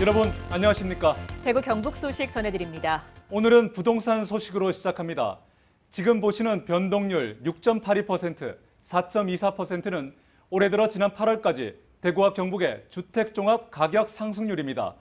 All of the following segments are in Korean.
여러분 안녕하십니까? 대구 경북 소식 전해드립니다. 오늘은 부동산 소식으로 시작합니다. 지금 보시는 변동률 6.82%, 4.24%는 올해 들어 지난 8월까지 대구와 경북의 주택종합 가격 상승률입니다.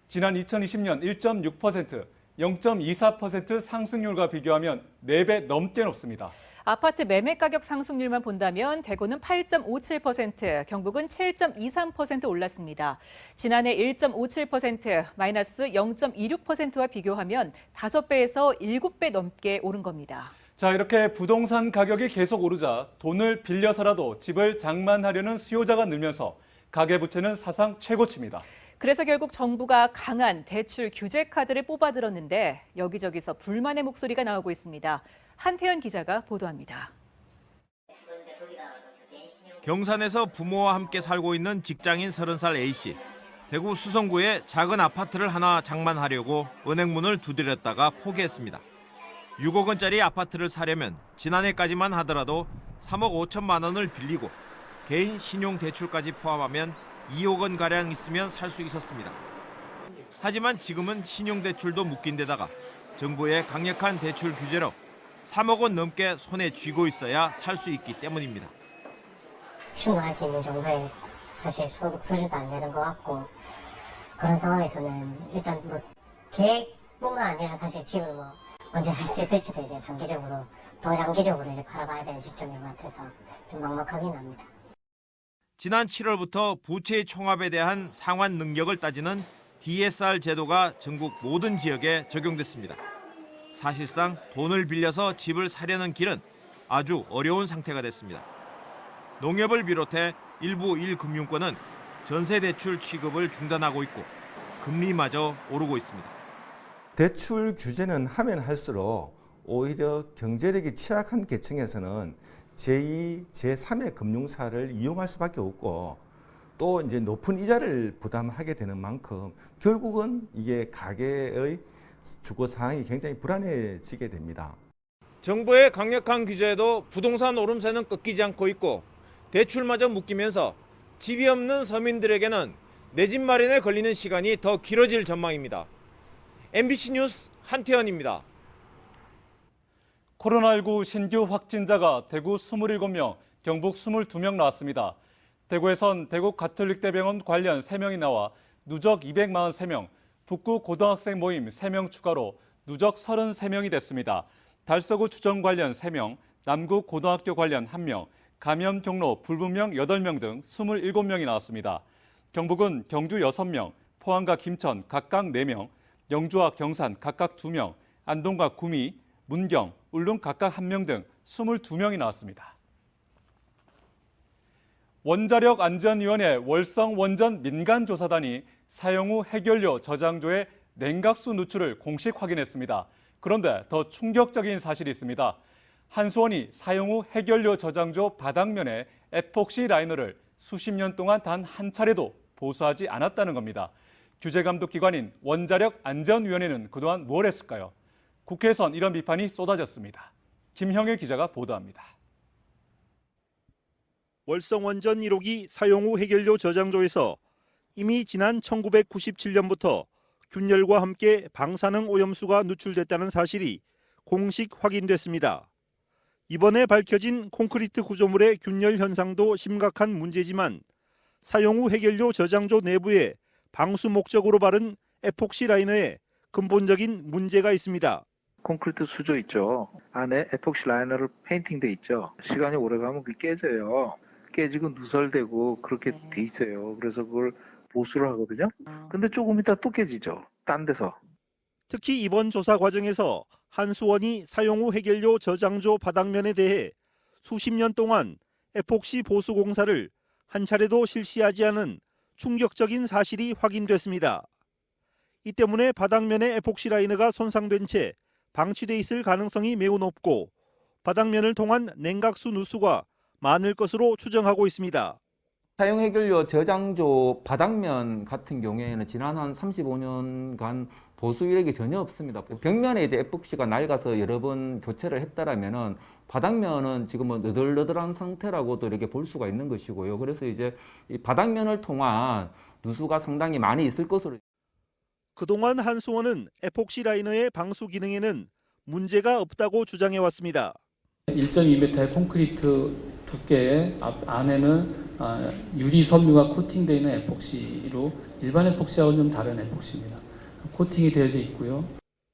지난 2020년 1.6%, 0.24% 상승률과 비교하면 4배 넘게 높습니다. 아파트 매매 가격 상승률만 본다면 대구는 8.57%, 경북은 7.23% 올랐습니다. 지난해 1.57%, 마이너스 0.26%와 비교하면 5배에서 7배 넘게 오른 겁니다. 자, 이렇게 부동산 가격이 계속 오르자 돈을 빌려서라도 집을 장만하려는 수요자가 늘면서 가계부채는 사상 최고치입니다. 그래서 결국 정부가 강한 대출 규제 카드를 뽑아들었는데 여기저기서 불만의 목소리가 나오고 있습니다. 한태현 기자가 보도합니다. 경산에서 부모와 함께 살고 있는 직장인 30살 A씨. 대구 수성구에 작은 아파트를 하나 장만하려고 은행 문을 두드렸다가 포기했습니다. 6억 원짜리 아파트를 사려면 지난해까지만 하더라도 3억 5천만 원을 빌리고 개인 신용대출까지 포함하면 2억 원가량 있으면 살 수 있었습니다. 하지만 지금은 신용대출도 묶인 데다가 정부의 강력한 대출 규제로 3억 원 넘게 손에 쥐고 있어야 살 수 있기 때문입니다. 충분할 수 있는 정도의 사실 소득 수준도 안 되는 것 같고 그런 상황에서는 일단 뭐 계획뿐만 아니라 사실 집을 뭐 언제 살 수 있을지도 이제 장기적으로 더 장기적으로 이제 바라봐야 되는 시점인 것 같아서 좀 막막하긴 합니다. 지난 7월부터 부채 총합에 대한 상환 능력을 따지는 DSR 제도가 전국 모든 지역에 적용됐습니다. 사실상 돈을 빌려서 집을 사려는 길은 아주 어려운 상태가 됐습니다. 농협을 비롯해 일부 1금융권은 전세대출 취급을 중단하고 있고 금리마저 오르고 있습니다. 대출 규제는 하면 할수록 오히려 경제력이 취약한 계층에서는 제2, 제3의 금융사를 이용할 수밖에 없고 또 이제 높은 이자를 부담하게 되는 만큼 결국은 이게 가계의 주거 상황이 굉장히 불안해지게 됩니다. 정부의 강력한 규제에도 부동산 오름세는 꺾이지 않고 있고 대출마저 묶이면서 집이 없는 서민들에게는 내 집 마련에 걸리는 시간이 더 길어질 전망입니다. MBC 뉴스 한태현입니다. 코로나19 신규 확진자가 대구 27명, 경북 22명 나왔습니다. 대구에선 대구 가톨릭대병원 관련 3명이 나와 누적 243명, 북구 고등학생 모임 3명 추가로 누적 33명이 됐습니다. 달서구 주정 관련 3명, 남구 고등학교 관련 1명, 감염 경로 불분명 8명 등 27명이 나왔습니다. 경북은 경주 6명, 포항과 김천 각각 4명, 영주와 경산 각각 2명, 안동과 구미, 문경, 울릉 각각 1명 등 22명이 나왔습니다. 원자력안전위원회 월성원전 민간조사단이 사용 후 해결료 저장조의 냉각수 누출을 공식 확인했습니다. 그런데 더 충격적인 사실이 있습니다. 한수원이 사용 후 해결료 저장조 바닥면에 에폭시 라이너를 수십 년 동안 단 한 차례도 보수하지 않았다는 겁니다. 규제감독기관인 원자력안전위원회는 그동안 뭘 했을까요? 국회에선 이런 비판이 쏟아졌습니다. 김형일 기자가 보도합니다. 월성원전 1호기 사용 후 해결료 저장조에서 이미 지난 1997년부터 균열과 함께 방사능 오염수가 누출됐다는 사실이 공식 확인됐습니다. 이번에 밝혀진 콘크리트 구조물의 균열 현상도 심각한 문제지만 사용 후 해결료 저장조 내부에 방수 목적으로 바른 에폭시 라이너에 근본적인 문제가 있습니다. 콘크리트 수조 있죠. 안에 에폭시 라이너를 페인팅돼 있죠. 시간이 오래가면 그게 깨져요. 깨지고 누설되고 그렇게 돼 있어요. 그래서 그걸 보수를 하거든요. 근데 조금 있다 또 깨지죠. 딴 데서. 특히 이번 조사 과정에서 한수원이 사용 후 해결료 저장조 바닥면에 대해 수십 년 동안 에폭시 보수 공사를 한 차례도 실시하지 않은 충격적인 사실이 확인됐습니다. 이 때문에 바닥면의 에폭시 라이너가 손상된 채 방치돼 있을 가능성이 매우 높고 바닥면을 통한 냉각수 누수가 많을 것으로 추정하고 있습니다. 사용 해결료 저장조 바닥면 같은 경우에는 지난 한 35년간 보수 이력이 전혀 없습니다. 벽면에 이제 에폭시가 낡아서 여러 번 교체를 했다라면은 바닥면은 지금은 너덜너덜한 상태라고도 이렇게 볼 수가 있는 것이고요. 그래서 이제 이 바닥면을 통한 누수가 상당히 많이 있을 것으로. 그동안 한수원은 에폭시 라이너의 방수 기능에는 문제가 없다고 주장해왔습니다. 1.2m의 콘크리트 두께의 안에는 유리 섬유가 코팅되어 있는 에폭시로 일반 에폭시하고는 좀 다른 에폭시입니다. 코팅이 되어져 있고요.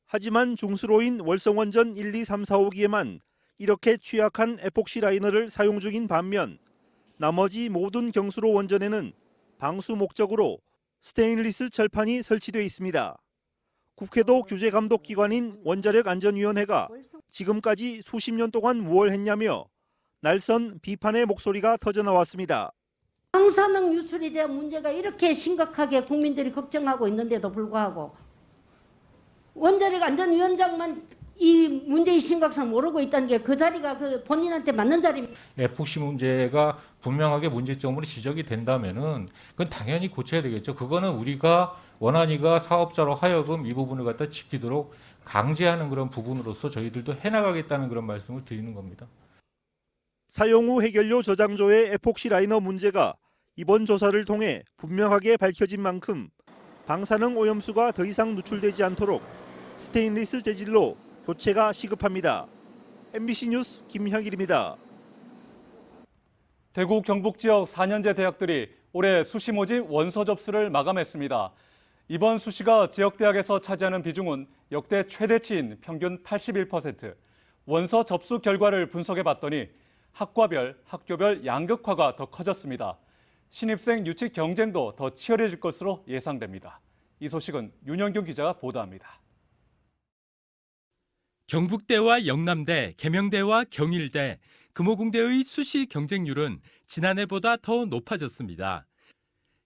하지만 중수로인 월성원전 1, 2, 3, 4호기에만 이렇게 취약한 에폭시 라이너를 사용 중인 반면 나머지 모든 경수로 원전에는 방수 목적으로 스테인리스 철판이 설치되어 있습니다. 국회도 규제 감독 기관인 원자력안전위원회가 지금까지 수십 년 동안 무엇을 했냐며 날선 비판의 목소리가 터져나왔습니다. 방사능 유출에 대한 문제가 이렇게 심각하게 국민들이 걱정하고 있는데도 불구하고 원자력안전위원장만 이 문제의 심각성을 모르고 있다는 게 그 자리가 그 본인한테 맞는 자리입니다. 에폭시 문제가 분명하게 문제점으로 지적이 된다면은 그건 당연히 고쳐야 되겠죠. 그거는 우리가 원안위가 사업자로 하여금 이 부분을 갖다 지키도록 강제하는 그런 부분으로서 저희들도 해나가겠다는 그런 말씀을 드리는 겁니다. 사용 후 해결료 저장소의 에폭시 라이너 문제가 이번 조사를 통해 분명하게 밝혀진 만큼 방사능 오염수가 더 이상 누출되지 않도록 스테인리스 재질로 교체가 시급합니다. MBC 뉴스 김형일입니다. 대구 경북 지역 4년제 대학들이 올해 수시 모집 원서 접수를 마감했습니다. 이번 수시가 지역 대학에서 차지하는 비중은 역대 최대치인 평균 81%. 원서 접수 결과를 분석해 봤더니 학과별, 학교별 양극화가 더 커졌습니다. 신입생 유치 경쟁도 더 치열해질 것으로 예상됩니다. 이 소식은 윤영균 기자가 보도합니다. 경북대와 영남대, 계명대와 경일대, 금호공대의 수시 경쟁률은 지난해보다 더 높아졌습니다.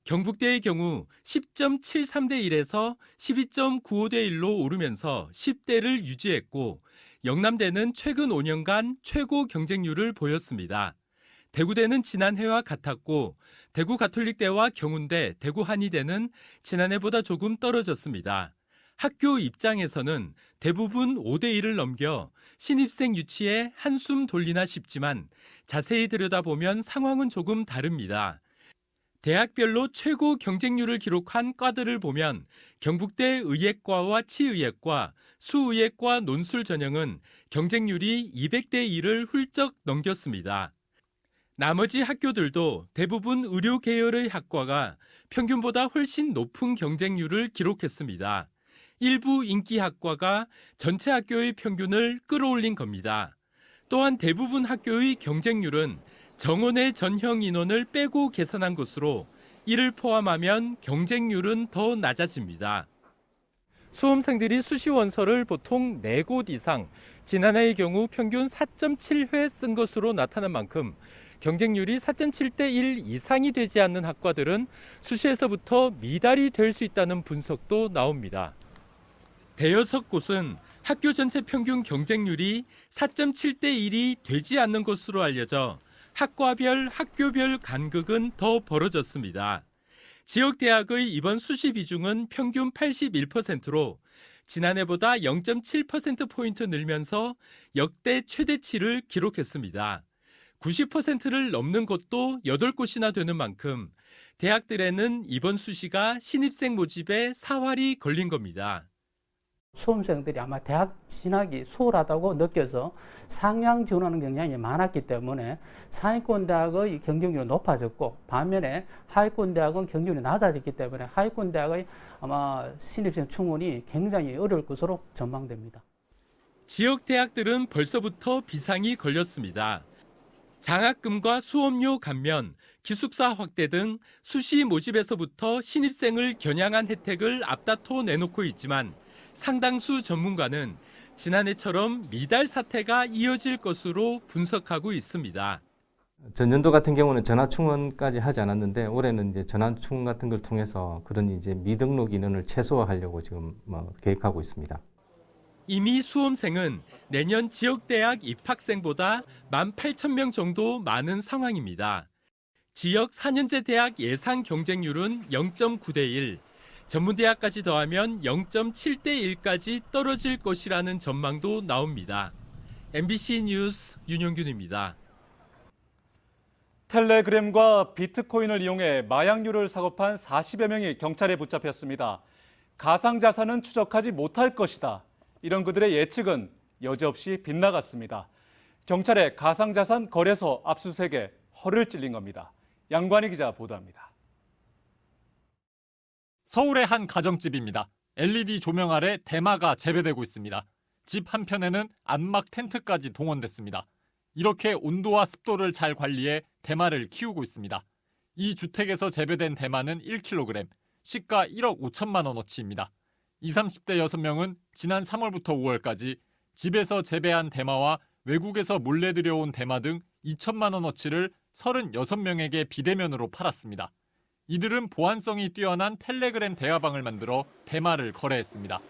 경북대의 경우 10.73대 1에서 12.95대 1로 오르면서 10대를 유지했고 영남대는 최근 5년간 최고 경쟁률을 보였습니다. 대구대는 지난해와 같았고 대구 가톨릭대와 경운대, 대구 한의대는 지난해보다 조금 떨어졌습니다. 학교 입장에서는 대부분 5대 1을 넘겨 신입생 유치에 한숨 돌리나 싶지만 자세히 들여다보면 상황은 조금 다릅니다. 대학별로 최고 경쟁률을 기록한 과들을 보면 경북대 의예과와 치의예과, 수의예과 논술 전형은 경쟁률이 200대 1을 훌쩍 넘겼습니다. 나머지 학교들도 대부분 의료 계열의 학과가 평균보다 훨씬 높은 경쟁률을 기록했습니다. 일부 인기 학과가 전체 학교의 평균을 끌어올린 겁니다. 또한 대부분 학교의 경쟁률은 정원의 전형 인원을 빼고 계산한 것으로 이를 포함하면 경쟁률은 더 낮아집니다. 수험생들이 수시 원서를 보통 4곳 이상, 지난해의 경우 평균 4.7회 쓴 것으로 나타난 만큼 경쟁률이 4.7대 1 이상이 되지 않는 학과들은 수시에서부터 미달이 될 수 있다는 분석도 나옵니다. 대여섯 곳은 학교 전체 평균 경쟁률이 4.7대 1이 되지 않는 것으로 알려져 학과별, 학교별 간극은 더 벌어졌습니다. 지역 대학의 이번 수시 비중은 평균 81%로 지난해보다 0.7%포인트 늘면서 역대 최대치를 기록했습니다. 90%를 넘는 곳도 8곳이나 되는 만큼 대학들에는 이번 수시가 신입생 모집에 사활이 걸린 겁니다. 수험생들이 아마 대학 진학이 수월하다고 느껴서 상향 지원하는 경향이 많았기 때문에 상위권 대학의 경쟁률이 높아졌고 반면에 하위권 대학은 경쟁률이 낮아졌기 때문에 하위권 대학의 아마 신입생 충원이 굉장히 어려울 것으로 전망됩니다. 지역 대학들은 벌써부터 비상이 걸렸습니다. 장학금과 수업료 감면, 기숙사 확대 등 수시 모집에서부터 신입생을 겨냥한 혜택을 앞다퉈 내놓고 있지만 상당수 전문가는 지난해처럼 미달 사태가 이어질 것으로 분석하고 있습니다. 전년도 같은 경우는 전화 충원까지 하지 않았는데 올해는 이제 전화 충원 같은 걸 통해서 그런 이제 미등록 인원을 최소화하려고 지금 계획하고 있습니다. 이미 수험생은 내년 지역대학 입학생보다 18,000명 정도 많은 상황입니다. 지역 4년제 대학 예상 경쟁률은 0.9대 1, 전문대학까지 더하면 0.7대 1까지 떨어질 것이라는 전망도 나옵니다. MBC 뉴스 윤영균입니다. 텔레그램과 비트코인을 이용해 마약류를 사고 판 40여 명이 경찰에 붙잡혔습니다. 가상자산은 추적하지 못할 것이다. 이런 그들의 예측은 여지없이 빗나갔습니다. 경찰의 가상자산 거래소 압수수색에 허를 찔린 겁니다. 양관희 기자 보도합니다. 서울의 한 가정집입니다. LED 조명 아래 대마가 재배되고 있습니다. 집 한편에는 안막 텐트까지 동원됐습니다. 이렇게 온도와 습도를 잘 관리해 대마를 키우고 있습니다. 이 주택에서 재배된 대마는 1kg, 시가 1억 5천만 원어치입니다. 20, 30대 6명은 지난 3월부터 5월까지 집에서 재배한 대마와 외국에서 몰래 들여온 대마 등 2천만 원어치를 36명에게 비대면으로 팔았습니다. 이들은 보안성이 뛰어난 텔레그램 대화방을 만들어 대마를 거래했습니다.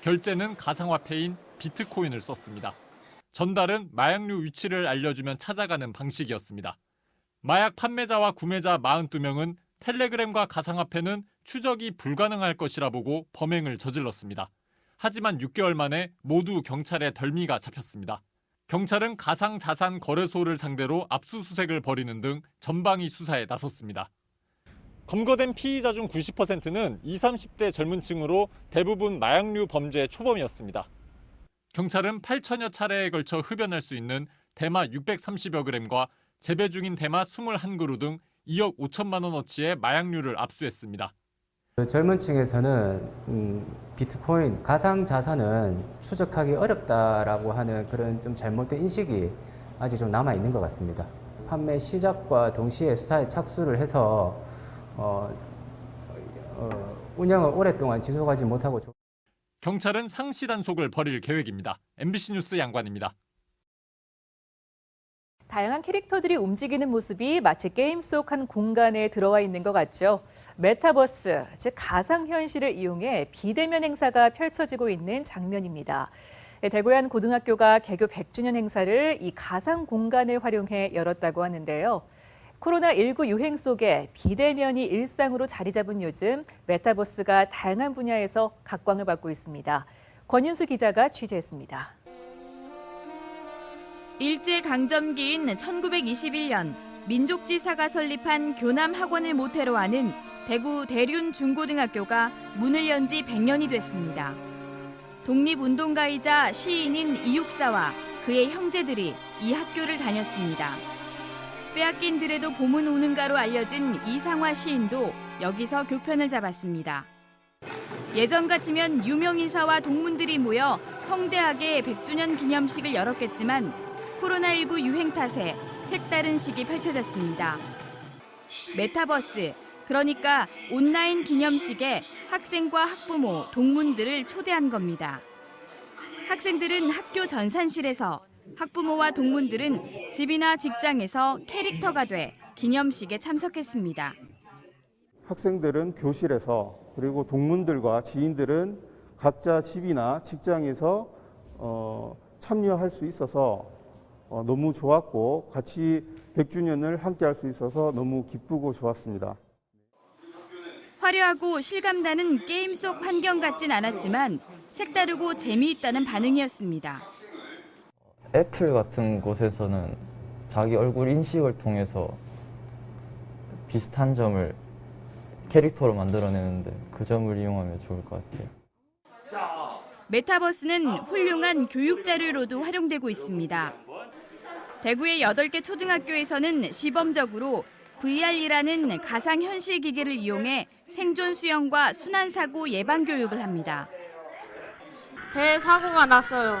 결제는 가상화폐인 비트코인을 썼습니다. 전달은 마약류 위치를 알려주면 찾아가는 방식이었습니다. 마약 판매자와 구매자 42명은 텔레그램과 가상화폐는 추적이 불가능할 것이라 보고 범행을 저질렀습니다. 하지만 6개월 만에 모두 경찰에 덜미가 잡혔습니다. 경찰은 가상자산 거래소를 상대로 압수수색을 벌이는 등 전방위 수사에 나섰습니다. 검거된 피의자 중 90%는 20, 30대 젊은 층으로 대부분 마약류 범죄 초범이었습니다. 경찰은 8천여 차례에 걸쳐 흡연할 수 있는 대마 630여 그램과 재배 중인 대마 21그루 등 2억 5천만 원어치의 마약류를 압수했습니다. 젊은 층에서는 비트코인, 가상자산은 추적하기 어렵다라고 하는 그런 좀 잘못된 인식이 아직 좀 남아있는 것 같습니다. 판매 시작과 동시에 수사에 착수를 해서 운영을 오랫동안 지속하지 못하고 경찰은 상시 단속을 벌일 계획입니다. MBC 뉴스 양관입니다. 다양한 캐릭터들이 움직이는 모습이 마치 게임 속 한 공간에 들어와 있는 것 같죠. 메타버스, 즉 가상현실을 이용해 비대면 행사가 펼쳐지고 있는 장면입니다. 대구의 한 고등학교가 개교 100주년 행사를 이 가상 공간을 활용해 열었다고 하는데요. 코로나19 유행 속에 비대면이 일상으로 자리 잡은 요즘 메타버스가 다양한 분야에서 각광을 받고 있습니다. 권윤수 기자가 취재했습니다. 일제강점기인 1921년 민족지사가 설립한 교남학원을 모태로 하는 대구 대륜 중고등학교가 문을 연 지 100년이 됐습니다. 독립운동가이자 시인인 이육사와 그의 형제들이 이 학교를 다녔습니다. 빼앗긴 들에도 봄은 오는가로 알려진 이상화 시인도 여기서 교편을 잡았습니다. 예전 같으면 유명인사와 동문들이 모여 성대하게 100주년 기념식을 열었겠지만 코로나19 유행 탓에 색다른 식이 펼쳐졌습니다. 메타버스, 그러니까 온라인 기념식에 학생과 학부모, 동문들을 초대한 겁니다. 학생들은 학교 전산실에서, 학부모와 동문들은 집이나 직장에서 캐릭터가 돼 기념식에 참석했습니다. 학생들은 교실에서, 그리고 동문들과 지인들은 각자 집이나 직장에서 참여할 수 있어서 너무 좋았고, 같이 100주년을 함께 할 수 있어서 너무 기쁘고 좋았습니다. 화려하고 실감나는 게임 속 환경 같진 않았지만 색다르고 재미있다는 반응이었습니다. 애플 같은 곳에서는 자기 얼굴 인식을 통해서 비슷한 점을 캐릭터로 만들어내는데 그 점을 이용하면 좋을 것 같아요. 메타버스는 훌륭한 교육 자료로도 활용되고 있습니다. 대구의 8개 초등학교에서는 시범적으로 VR이라는 가상현실 기기를 이용해 생존 수영과 순환사고 예방 교육을 합니다. 배에 사고가 났어요.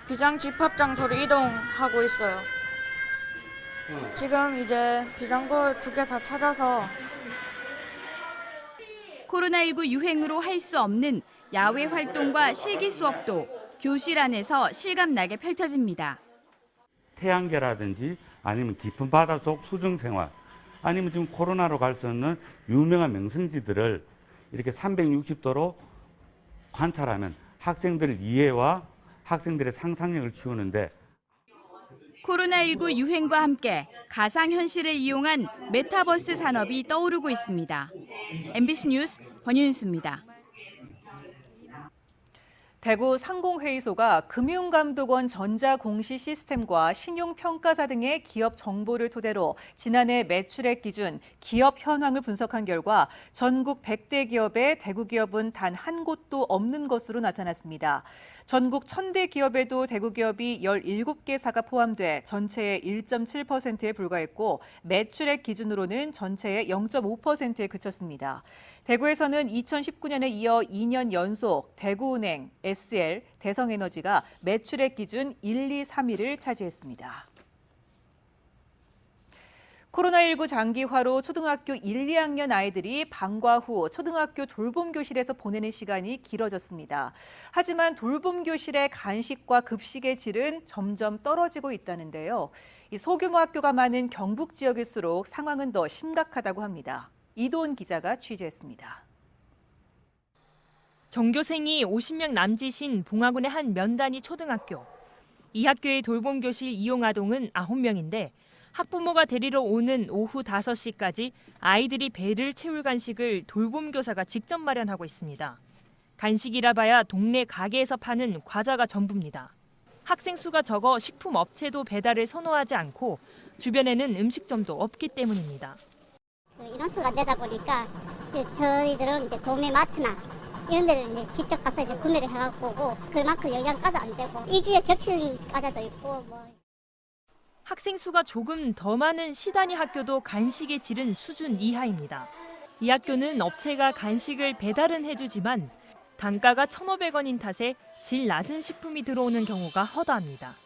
비상 집합 장소로 이동하고 있어요. 지금 이제 비상구 2개 다 찾아서. 코로나19 유행으로 할 수 없는 야외 활동과 실기 수업도 교실 안에서 실감나게 펼쳐집니다. 태양계라든지 아니면 깊은 바닷속 수중 생활, 아니면 지금 코로나로 갈 수 없는 유명한 명승지들을 이렇게 360도로 관찰하면 학생들의 이해와 학생들의 상상력을 키우는데, 코로나19 유행과 함께 가상현실을 이용한 메타버스 산업이 떠오르고 있습니다. MBC 뉴스 권윤수입니다. 대구 상공회의소가 금융감독원 전자공시 시스템과 신용평가사 등의 기업 정보를 토대로 지난해 매출액 기준 기업 현황을 분석한 결과 전국 100대 기업에 대구 기업은 단 한 곳도 없는 것으로 나타났습니다. 전국 1000대 기업에도 대구 기업이 17개사가 포함돼 전체의 1.7%에 불과했고 매출액 기준으로는 전체의 0.5%에 그쳤습니다. 대구에서는 2019년에 이어 2년 연속 대구은행, SL, 대성에너지가 매출액 기준 1, 2, 3위를 차지했습니다. 코로나19 장기화로 초등학교 1, 2학년 아이들이 방과 후 초등학교 돌봄교실에서 보내는 시간이 길어졌습니다. 하지만 돌봄교실의 간식과 급식의 질은 점점 떨어지고 있다는데요. 이 소규모 학교가 많은 경북 지역일수록 상황은 더 심각하다고 합니다. 이도은 기자가 취재했습니다. 전교생이 50명 남짓인 봉화군의 한 면단위 초등학교. 이 학교의 돌봄교실 이용 아동은 9명인데 학부모가 데리러 오는 오후 5시까지 아이들이 배를 채울 간식을 돌봄교사가 직접 마련하고 있습니다. 간식이라 봐야 동네 가게에서 파는 과자가 전부입니다. 학생 수가 적어 식품 업체도 배달을 선호하지 않고 주변에는 음식점도 없기 때문입니다. 인원수가 안 되다 보니까 저희들은 이제 도매 마트나 이런 데를 이제 직접 가서 이제 구매를 해갖고 오고 그만큼 영양가도 안 되고 일주일에 겹치는 과자도 있고 학생 수가 조금 더 많은 시단위 학교도 간식의 질은 수준 이하입니다. 이 학교는 업체가 간식을 배달은 해주지만 단가가 1,500원인 탓에 질 낮은 식품이 들어오는 경우가 허다합니다.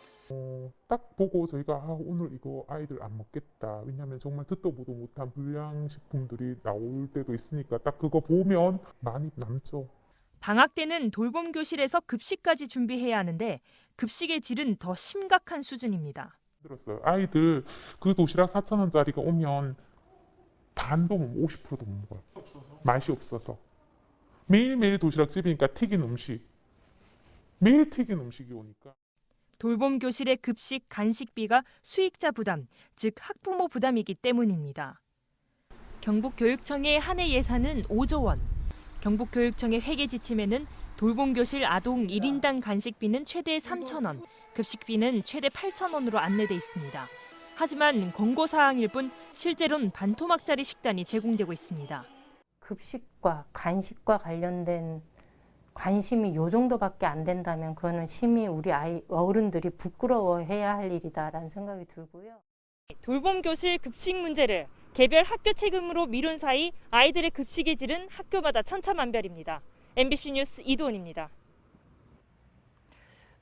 딱 보고 저희가 오늘 이거 아이들 안 먹겠다. 왜냐하면 정말 듣도 보도 못한 불량식품들이 나올 때도 있으니까 딱 그거 보면 많이 남죠. 방학 때는 돌봄교실에서 급식까지 준비해야 하는데 급식의 질은 더 심각한 수준입니다. 들었어요. 아이들 그 도시락 4,000원짜리가 오면 반도 50%도 못 먹어요. 맛이 없어서. 매일매일 도시락집이니까 튀긴 음식. 매일 튀긴 음식이 오니까. 돌봄교실의 급식, 간식비가 수익자 부담, 즉 학부모 부담이기 때문입니다. 경북교육청의 한 해 예산은 5조 원. 경북교육청의 회계 지침에는 돌봄교실 아동 1인당 간식비는 최대 3,000원, 급식비는 최대 8,000원으로 안내돼 있습니다. 하지만 권고사항일 뿐 실제로는 반토막짜리 식단이 제공되고 있습니다. 급식과 간식과 관련된 관심이 요 정도밖에 안 된다면 그거는 심히 우리 어른들이 부끄러워해야 할 일이다라는 생각이 들고요. 돌봄교실 급식 문제를 개별 학교 책임으로 미룬 사이 아이들의 급식의 질은 학교마다 천차만별입니다. MBC 뉴스 이도은입니다.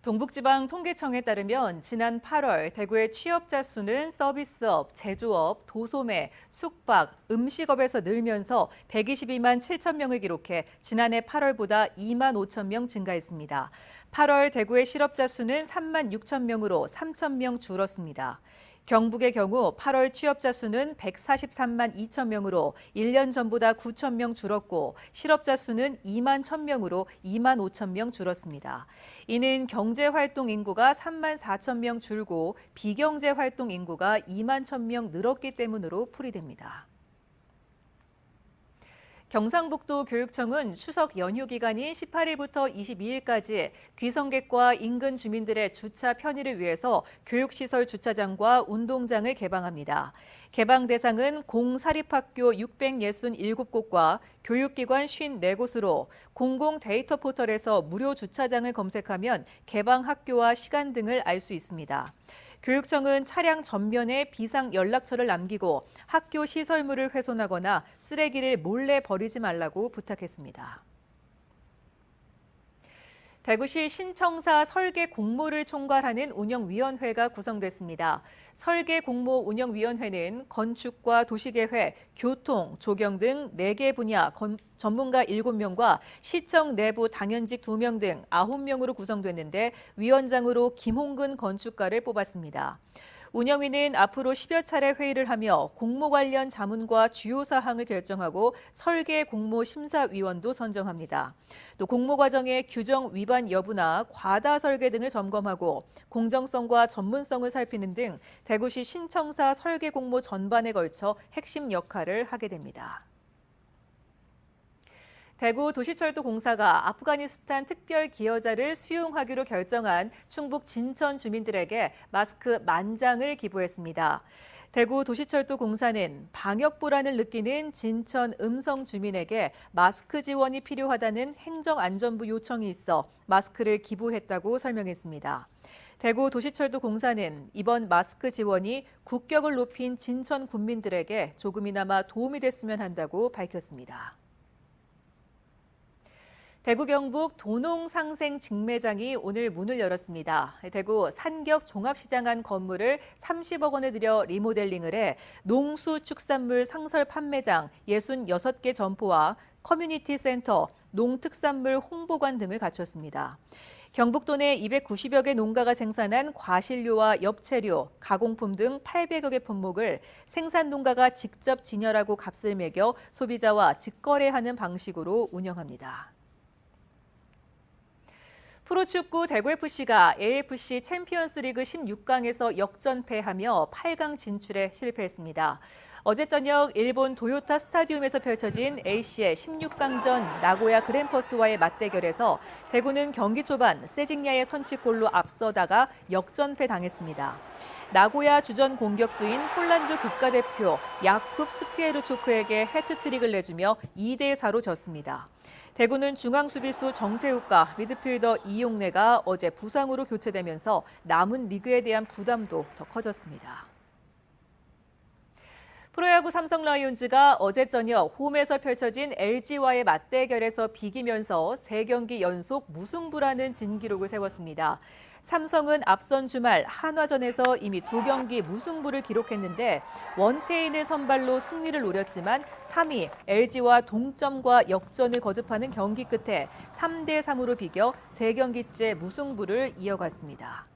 동북지방통계청에 따르면 지난 8월 대구의 취업자 수는 서비스업, 제조업, 도소매, 숙박, 음식업에서 늘면서 122만 7천 명을 기록해 지난해 8월보다 2만 5천 명 증가했습니다. 8월 대구의 실업자 수는 3만 6천 명으로 3천 명 줄었습니다. 경북의 경우 8월 취업자 수는 143만 2천 명으로 1년 전보다 9천 명 줄었고 실업자 수는 2만 1천 명으로 2만 5천 명 줄었습니다. 이는 경제활동 인구가 3만 4천 명 줄고 비경제활동 인구가 2만 1천 명 늘었기 때문으로 풀이됩니다. 경상북도 교육청은 추석 연휴 기간인 18일부터 22일까지 귀성객과 인근 주민들의 주차 편의를 위해서 교육시설 주차장과 운동장을 개방합니다. 개방 대상은 공사립학교 667곳과 교육기관 54곳으로 공공 데이터 포털에서 무료 주차장을 검색하면 개방 학교와 시간 등을 알 수 있습니다. 교육청은 차량 전면에 비상 연락처를 남기고 학교 시설물을 훼손하거나 쓰레기를 몰래 버리지 말라고 부탁했습니다. 대구시 신청사 설계 공모를 총괄하는 운영위원회가 구성됐습니다. 설계 공모 운영위원회는 건축과 도시계획, 교통, 조경 등 4개 분야 전문가 7명과 시청 내부 당연직 2명 등 9명으로 구성됐는데 위원장으로 김홍근 건축가를 뽑았습니다. 운영위는 앞으로 10여 차례 회의를 하며 공모 관련 자문과 주요 사항을 결정하고 설계 공모 심사위원도 선정합니다. 또 공모 과정의 규정 위반 여부나 과다 설계 등을 점검하고 공정성과 전문성을 살피는 등 대구시 신청사 설계 공모 전반에 걸쳐 핵심 역할을 하게 됩니다. 대구 도시철도공사가 아프가니스탄 특별 기여자를 수용하기로 결정한 충북 진천 주민들에게 마스크 10,000장을 기부했습니다. 대구 도시철도공사는 방역 불안을 느끼는 진천 음성 주민에게 마스크 지원이 필요하다는 행정안전부 요청이 있어 마스크를 기부했다고 설명했습니다. 대구 도시철도공사는 이번 마스크 지원이 국격을 높인 진천 군민들에게 조금이나마 도움이 됐으면 한다고 밝혔습니다. 대구 경북 도농상생 직매장이 오늘 문을 열었습니다. 대구 산격 종합시장 안 건물을 30억 원을 들여 리모델링을 해 농수축산물 상설 판매장 66개 점포와 커뮤니티 센터, 농특산물 홍보관 등을 갖췄습니다. 경북도 내 290여 개 농가가 생산한 과실료와 엽채료, 가공품 등 800여 개 품목을 생산 농가가 직접 진열하고 값을 매겨 소비자와 직거래하는 방식으로 운영합니다. 프로축구 대구FC가 AFC 챔피언스리그 16강에서 역전패하며 8강 진출에 실패했습니다. 어제 저녁 일본 도요타 스타디움에서 펼쳐진 A씨의 16강전 나고야 그랜퍼스와의 맞대결에서 대구는 경기 초반 세징야의 선취골로 앞서다가 역전패 당했습니다. 나고야 주전 공격수인 폴란드 국가대표 야쿱 스피에르초크에게 해트트릭을 내주며 2대4로 졌습니다. 대구는 중앙 수비수 정태욱과 미드필더 이용래가 어제 부상으로 교체되면서 남은 리그에 대한 부담도 더 커졌습니다. 프로야구 삼성 라이온즈가 어제 저녁 홈에서 펼쳐진 LG와의 맞대결에서 비기면서 3경기 연속 무승부라는 진기록을 세웠습니다. 삼성은 앞선 주말 한화전에서 이미 2경기 무승부를 기록했는데 원태인의 선발로 승리를 노렸지만 3위 LG와 동점과 역전을 거듭하는 경기 끝에 3대3으로 비겨 3경기째 무승부를 이어갔습니다.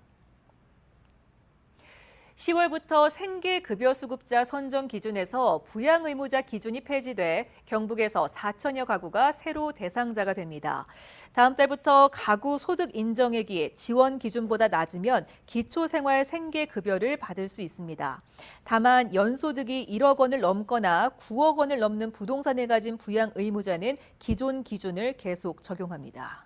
10월부터 생계급여수급자 선정 기준에서 부양의무자 기준이 폐지돼 경북에서 4천여 가구가 새로 대상자가 됩니다. 다음 달부터 가구 소득 인정액이 지원 기준보다 낮으면 기초생활 생계급여를 받을 수 있습니다. 다만 연소득이 1억 원을 넘거나 9억 원을 넘는 부동산을 가진 부양의무자는 기존 기준을 계속 적용합니다.